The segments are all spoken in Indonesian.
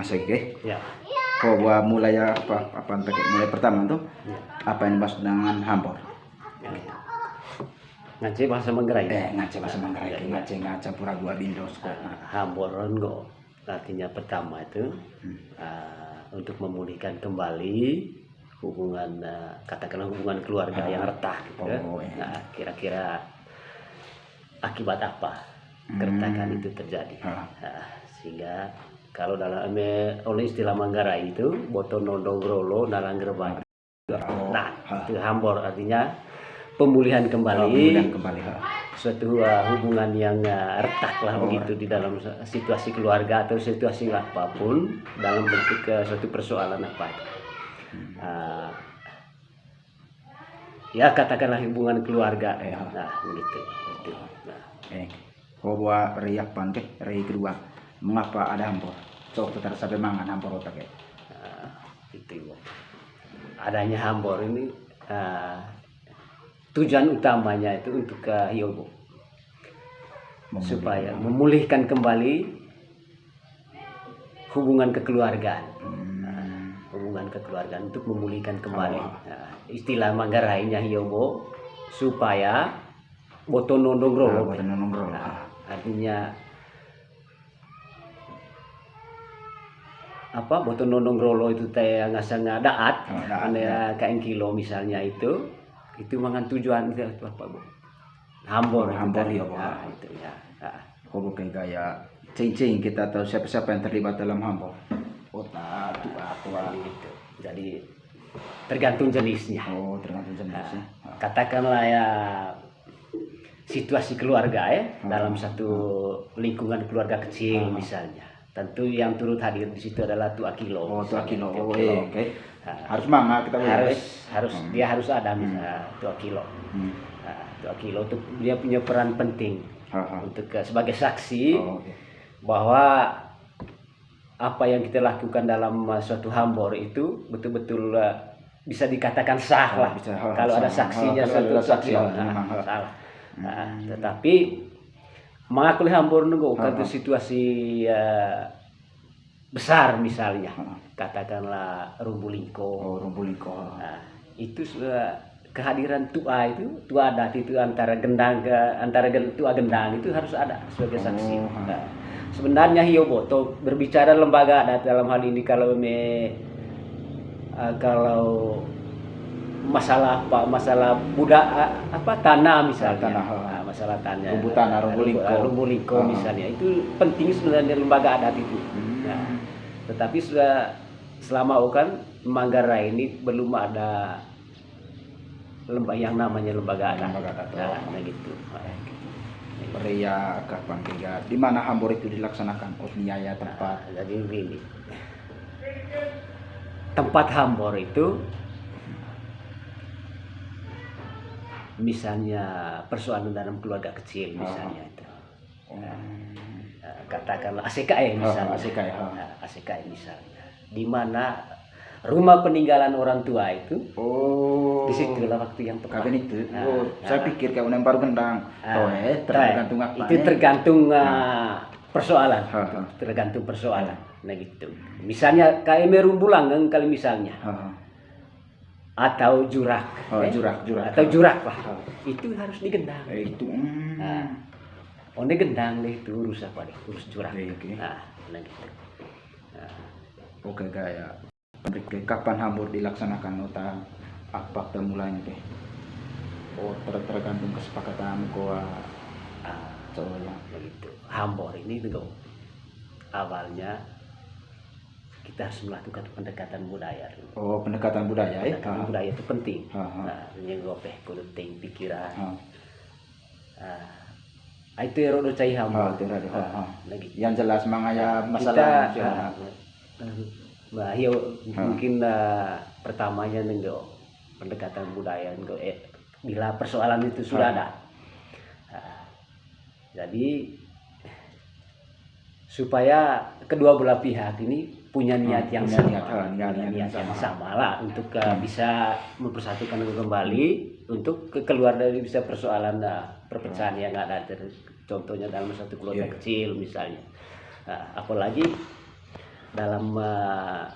Asik ke? Ya. Kok gua mulai apa mulai pertama tuh Ya. apa yang dimaksud dengan hampor? Ya. Ngace bahasa Manggarai. Ngace bahasa Manggarai, ngace pura gua bindos kok. Hamboron kok artinya pertama itu untuk memulihkan kembali hubungan katakanlah hubungan keluarga yang retak gitu kan. Nah, kira-kira akibat apa keretakan itu terjadi. Sehingga kalau dalam oleh istilah Manggarai itu botono grolo nalang gerbang. Nah, itu hambor artinya pemulihan kembali, suatu hubungan yang retak lah begitu di dalam situasi keluarga atau situasi apapun dalam bentuk suatu persoalan apa itu. Ya katakanlah hubungan keluarga. Nah, begitu. Kau buat riak pantai, ri kedua, mengapa ada hampor? Cok tetap sampai mangan hampor otak ya. Itu adanya hampor ini tujuan utamanya itu untuk hiobo supaya memulihkan kembali hubungan kekeluargaan, hubungan kekeluargaan untuk memulihkan kembali. Istilah Manggarainya hiobo supaya botono grolo. Artinya apa botono grolo itu teh ngasanga daat, kain kilo misalnya itu mangan tujuan itu apa bu? Hambor ya bu. Itu ya. Kau bukan gaya cing kita tahu siapa yang terlibat dalam hambor. Otak tua gitu. Jadi tergantung jenisnya. Oh tergantung jenisnya. Katakanlah ya situasi keluarga ya dalam satu lingkungan keluarga kecil misalnya. Tentu yang turut hadir di situ adalah tua kilo. Oh tua kilo. Oke. Harus mangga kita harus dia harus ada misalnya tua kilo. Tua kilo itu dia punya peran penting untuk sebagai saksi bahwa apa yang kita lakukan dalam suatu hambor itu betul-betul bisa dikatakan sah lah. Kalau ada saksinya suatu saksi salah. Tetapi mengakui hambor nunggu ke situasi besar misalnya katakanlah rumbulingko. Itu kehadiran tua adat itu antara tua gendang itu harus ada sebagai saksi. Sebenarnya hioboto berbicara lembaga adat dalam hal ini kalau masalah tanah misalnya, masalah tanah, rumbulingko misalnya itu penting sebenarnya lembaga adat itu. Tetapi selama kan Manggarai ini belum ada yang namanya lembaga adat. Nah gitu. Pria kapan tiga di mana hambor itu dilaksanakan? Niaya tempat. Jadi ini tempat hambor itu misalnya persoalan dalam keluarga kecil misalnya itu. Katakanlah ACKI misalnya. ACKI misalnya. Di mana rumah peninggalan orang tua itu. Disitulah waktu yang tepat. Itu. Saya pikir kayak baru gendang. Tergantung apa? Itu tergantung persoalan. Tergantung persoalan. Nah gitu. Misalnya kayak merumbulang kali misalnya. Atau jurak, atau jurak lah, itu harus digendang. Itu, gendang deh itu urus apa deh, urus jurak. Nah gitu. Oke gaya. Kapan hambur dilaksanakan nota apa mulanya teh? Tergantung kesepakatan soalnya begitu. Hambur ini tuh awalnya kita harus melakukan pendekatan budaya dulu. Pendekatan budaya ya? Pendekatan budaya itu penting. Nyengopeh kuduting pikiran. Itu ya rodo cai hambor. Yang jelas mangaya masalah mungkin pertamanya nenggo pendekatan budaya nenggo bila persoalan itu sudah ada. Jadi supaya kedua belah pihak ini punya niat yang sama, niat yang sama lah untuk bisa mempersatukan kembali untuk keluar dari bisa persoalan perpecahan yang ada, contohnya dalam satu keluarga kecil misalnya. Apalagi dalam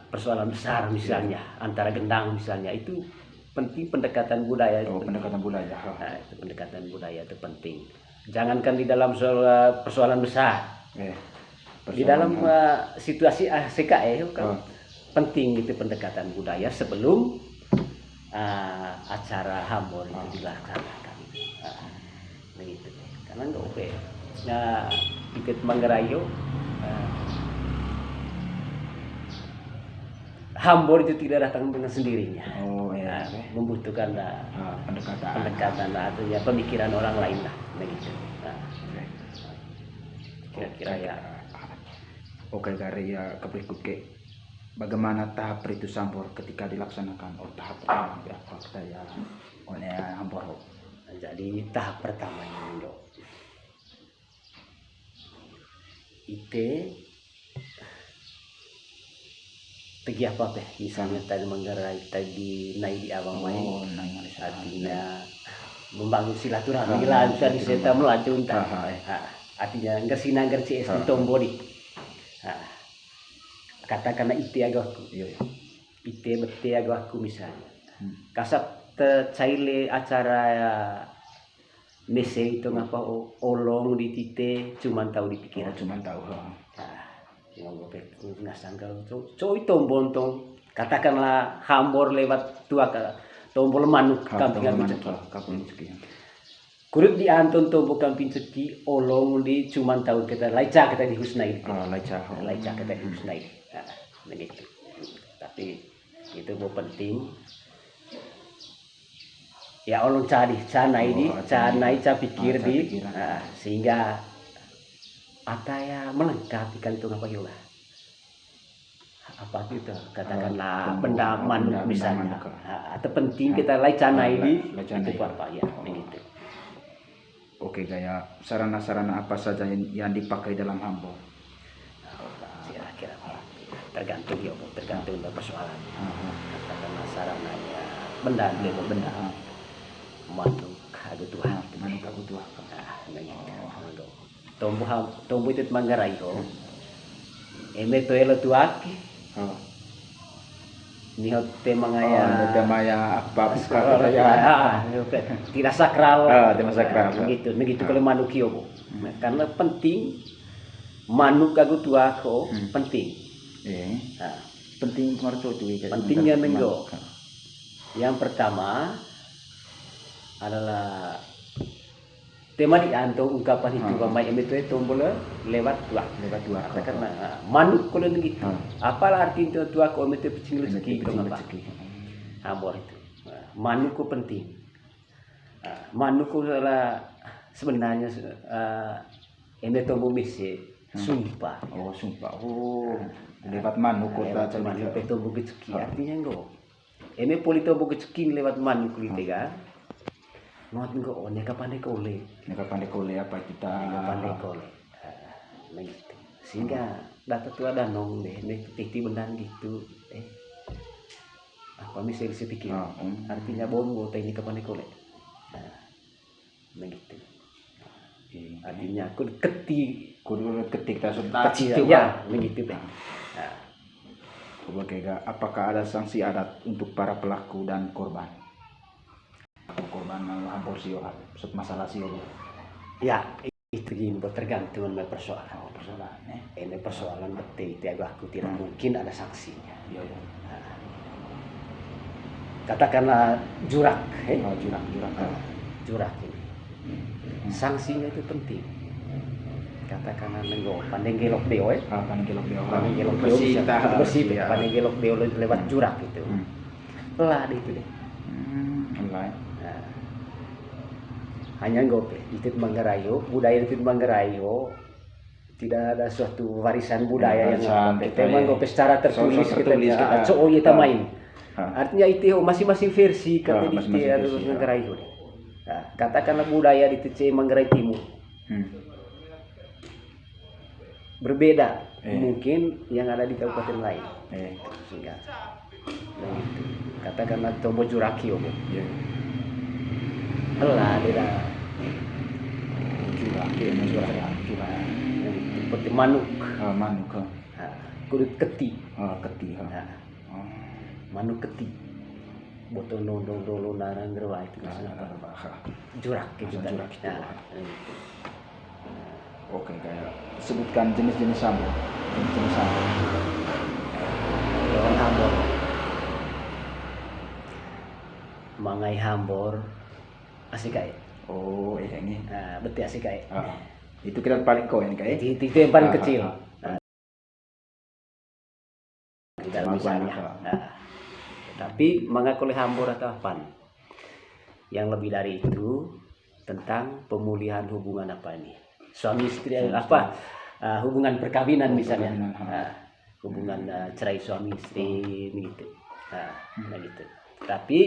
persoalan besar misalnya antara gendang misalnya, itu penting pendekatan budaya. Oh, pendekatan budaya. Nah, itu pendekatan budaya itu penting. Jangankan di dalam persoalan besar, di dalam situasi ASKE kan penting itu pendekatan budaya sebelum acara Hambor itu dilaksanakan. Begitu. Karena nggak oke. Nah, ikut Manggarayo. Hambor itu tidak datang dengan sendirinya. Oh iya. Membutuhkan pendekatan atau ya pemikiran orang lain lah, begitu. Kira-kira ya. Oke, karya keberikut ke. Bagaimana tahap ritus Hambor ketika dilaksanakan? Oh, tahap pertama ya, kita ya, Hambor. Jadi tahap pertamanya dulu. Tegi apa misalnya tadi Manggarai tadi naik di awang main, artinya membangun silaturahmi lah, bisa diseta melaju entah. Artinya nggak sinanggar CS di tomboli. Katakanlah ite bete aku misalnya. Kasap tercaile acara mese itu ngapa olong di tite cuman tahu di pikiran. Cuman tahu. Ngasangka coy tombol tong katakanlah Hambor lewat tua tombol manuk kampingan ceki kulit diantun tombol kamping ceki olong di cuman tahu kita laica kita di husnai laica kita di husnai begitu. Tapi itu penting ya olong canai pikir di sehingga ataya melengkapi kan itu apa yoga apa gitu katakanlah benda manuk misalnya atau penting kita laicanai di itu apa ya begitu. Oke, kayak sarana-sarana apa saja yang dipakai dalam Hambor? Kira-kira tergantung dari persoalan. Katakanlah sarananya benda manuk kebutuhan tombo itu Manggarai eme to elo tuaki ni hote mangaya apa tidak sakral tidak sakral begitu kalau manuk yo karena penting manuk kebutuhan penting penting marco itu pentingnya menggo yang pertama adalah tema dianto ungkapan itu pamai itu tombol lewat dua karena manuk kalau begitu apalah arti itu tua kau itu pecing rezeki itu apa Hambor itu manuk penting manuk adalah sebenarnya ini tombol misi sumpah lewat manuk kota manuk tombol rezeki artinya enggak ini polito tombol rezeki lewat manuk gitu kan. Ngot enggak neka pandai kole apa kita pandai kole begitu sehingga data tua danong deh titi benar gitu apa misalnya sepikir artinya bongo ini ke pandai kole begitu artinya aku ketik tasuk ya begitu deh. Apakah ada sanksi adat untuk para pelaku dan korban Hambor sio masalah sio ya itu gini tergantung dengan persoalan ini persoalan betul itu aku tidak mungkin ada sanksinya katakanlah jurak jurak ini sanksinya itu penting katakanlah nenggo pandai gelok beo lewat jurak itu lah itu deh hanya gope di Manggarayo budaya di Manggarayo tidak ada suatu warisan budaya yang memang gope secara tertulis kita main artinya itu masing-masing versi kata di Manggarayo katakanlah budaya di Manggarai Timur berbeda mungkin yang ada di kabupaten lain sehingga begitu katakanlah tombol juraki Allah tidak juraki seperti manuk kudut keti. Keti. Nah, manu keti. Boto nondong dolo narang gerwa itu jurak gitu tadi. Jurak gitu. Nah, Oke, kayak sebutkan jenis-jenis sambal. Jenis-jenis sambal. lawan hambor. Mangai hambor asik kae. Oh, iya ini. Nah, beti asik kae. Itu kita paling koin kayak. Itu yang paling kecil. Di dalam misalnya. Tapi mengakui hambur atau apa? Yang lebih dari itu tentang pemulihan hubungan apa ini? Suami istri apa? Hubungan perkawinan misalnya. Hubungan cerai suami istri begitu. Begitu. Tapi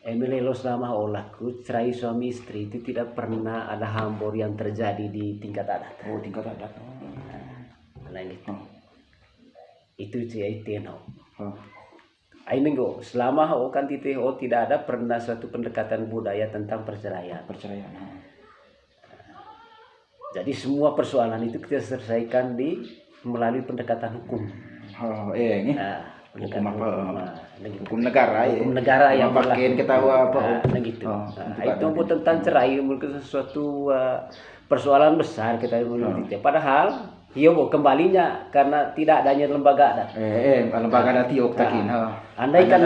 Emilelo selama olaku cerai suami istri itu tidak pernah ada hambur yang terjadi di tingkat adat. Oh, tingkat adat. Nah itu. Itu CIT no. Ini go selama kan TTO tidak ada pernah suatu pendekatan budaya tentang perceraian. Jadi semua persoalan itu kita selesaikan melalui pendekatan hukum. Ini. Hukum apa? Hukum negara. Hukum negara yang pakai ketawa apa? Gitu. Itu tentang cerai merupakan sesuatu persoalan besar kita meneliti. Padahal kembalinya karena tidak adanya lembaga adat. Lembaga adat takin. Andaikan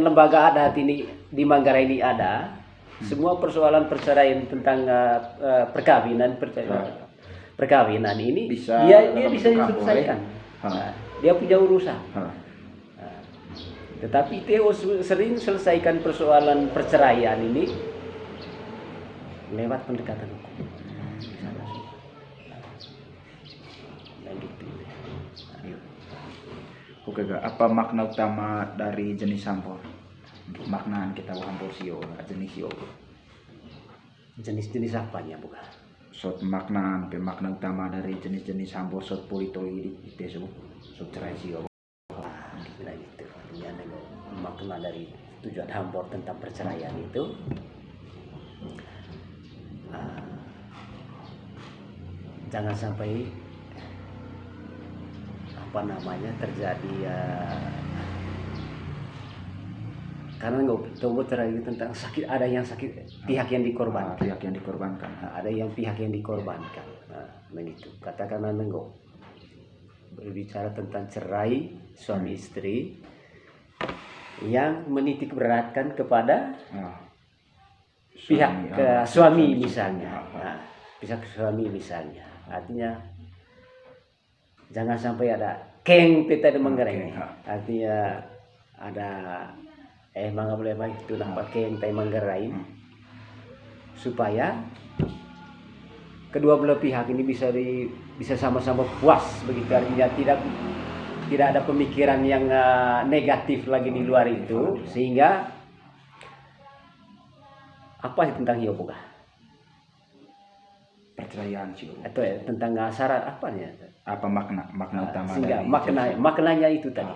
lembaga adat ini di Manggarai ini ada, semua persoalan perceraian tentang perkawinan ini dia bisa diselesaikan. Dia punya urusan. Tetapi Theo sering selesaikan persoalan perceraian ini lewat pendekatan hukum. Oke, apa makna utama dari jenis hambor? Maknaan kita hambor sio, jenis sio. Jenis-jenis apanya bukan? Sot makna utama dari jenis-jenis hambor sot polito ini itu sot cerai sio. Nah itu artinya makna dari tujuan hambor tentang perceraian itu jangan sampai terjadi karena nggak cerai tentang sakit, ada yang sakit pihak yang dikorbankan, ada yang pihak yang dikorbankan. Begitu katakanlah berbicara tentang cerai suami istri yang menitik beratkan kepada pihak suami misalnya, pihak suami misalnya, artinya jangan sampai ada keng peta de Manggarai. Artinya ada mangga boleh itu nampak keng tai Manggarai supaya kedua belah pihak ini bisa sama-sama puas begitu, artinya tidak ada pemikiran yang negatif lagi di luar itu, sehingga apa tentang yoga perceraian sih atau tentang syarat apa makna utama sehingga dari maknanya itu tadi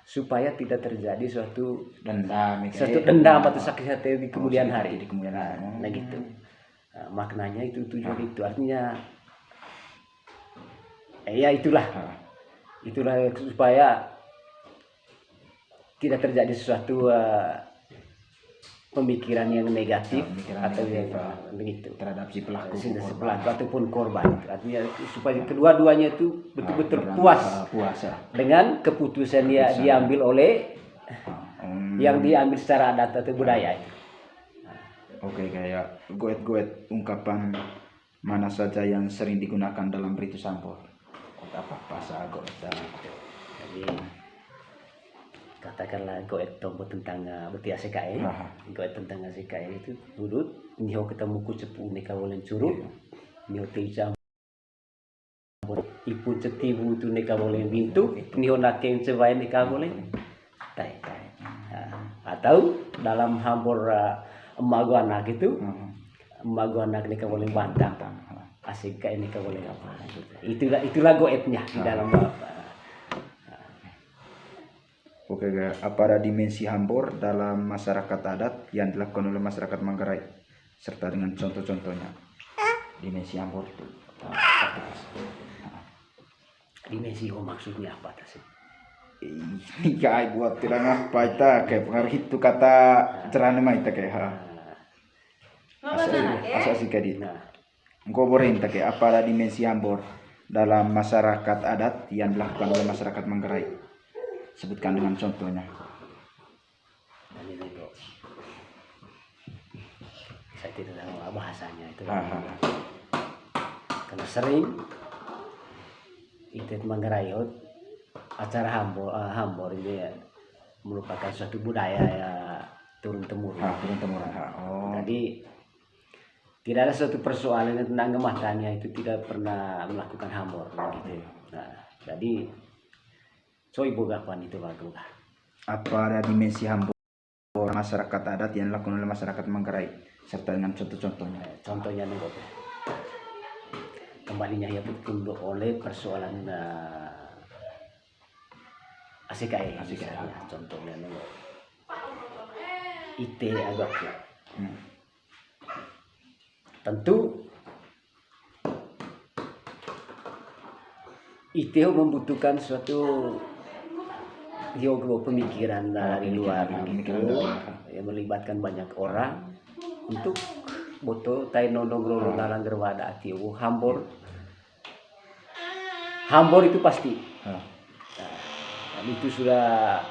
supaya tidak terjadi suatu dendam atau sakit hati di kemudian hari. Nah gitu. Maknanya itu tujuan itu, artinya itulah supaya tidak terjadi sesuatu pemikiran yang negatif atau yang begitu terhadap si pelaku ataupun korban. Artinya supaya kedua-duanya itu betul-betul puas dengan keputusan dia diambil oleh yang diambil secara adat atau budaya. Oke, kayak goet-goet ungkapan mana saja yang sering digunakan dalam ritus hambor. Apa bahasa goet? Jadi katakanlah goet tombo tentang beti ACKE. Goet tentang ACKE itu urut nyo ketemu ku cepu neka bolen curut nyo tejam ipu cetibu tu neka bolen bintu nyo nakeng cebai neka bolen tai. Atau dalam hambor emago anak itu emago anak neka bolen bantang ACKE neka bolen apa. Itulah goetnya di dalam Oke, apa ada dimensi hambor dalam masyarakat adat yang dilakukan oleh masyarakat Manggarai serta dengan contoh-contohnya? Dimensi hambor itu Dimensi maksudnya apa sih? Ini kayak buat tidak ngapa itu kayak pengaruh itu kata cerana mah itu kayak asal sih kadit. Engkau borin tak kayak apa ada dimensi Hambor dalam masyarakat adat yang dilakukan oleh masyarakat Manggarai. Sebutkan dengan contohnya. Ini bro, saya tidak tahu bahasanya itu. Karena sering itu Manggarai acara Hambor ini ya, merupakan suatu budaya ya turun temurun. Turun temurun. Oh. Jadi tidak ada suatu persoalan tentang kematannya itu tidak pernah melakukan Hambor gitu. Nah, jadi so ibu kapan itu bagus. Apa ada dimensi Hambor masyarakat adat yang dilakukan oleh masyarakat Manggarai serta dengan contoh-contohnya. Contohnya nih kembalinya ya bertunduk oleh persoalan ASIKAE. Contohnya nih IT agak ya. Tentu IT membutuhkan suatu pemikiran dari luar gitu, yang melibatkan banyak orang untuk boto tainondong grolo dalam gerwada tiu Hambor itu pasti. Dan itu sudah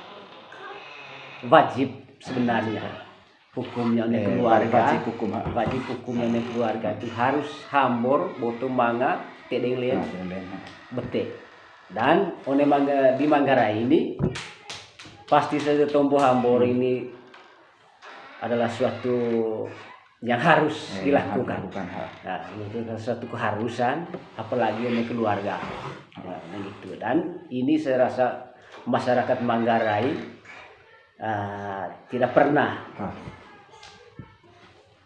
wajib sebenarnya hukumnya oleh keluarga. Wajib hukumnya oleh keluarga itu harus Hambor boto manga tedeng lian bete. Dan di Manggarai ini pasti saja tombo Hambor ini adalah suatu yang harus dilakukan. Nah, itu suatu keharusan, apalagi oleh keluarga. Nah, gitu. Dan ini saya rasa masyarakat Manggarai tidak pernah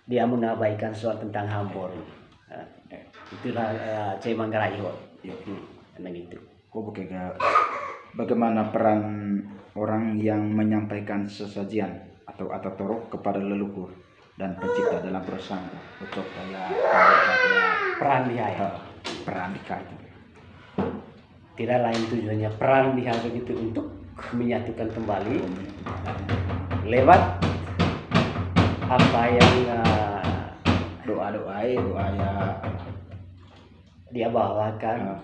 dia mengabaikan soal tentang Hambor. Itulah C Manggarai gitu. Bagaimana peran orang yang menyampaikan sesajian atau torok kepada leluhur dan pencipta dalam bersangka untuk peran dia ya. Peran dia itu tidak lain tujuannya peran dia begitu untuk menyatukan kembali lewat apa yang doa ya dia bawakan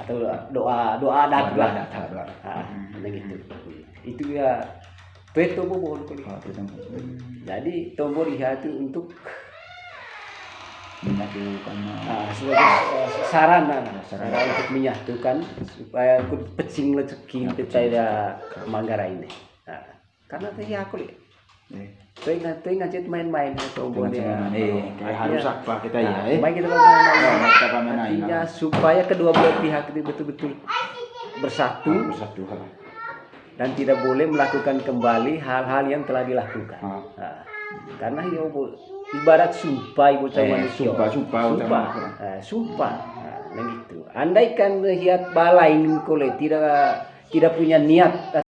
atau doa adat begitu. Itu ya tombo mohon jadi tombo dia itu untuk menyatukan sebagai sarana untuk menyatukan supaya ikut pecing rezeki percaya Manggarai ini. Nah, karena tadi aku lihat tuh ngajit main-main tombo dia harus apa kita ya baik kita main artinya supaya kedua belah pihak itu betul-betul bersatu dan tidak boleh melakukan kembali hal-hal yang telah dilakukan. Karena ya ibarat sumpah ibu manusia. Sumpah. Nah gitu. Andaikan hiat balain kole tidak punya niat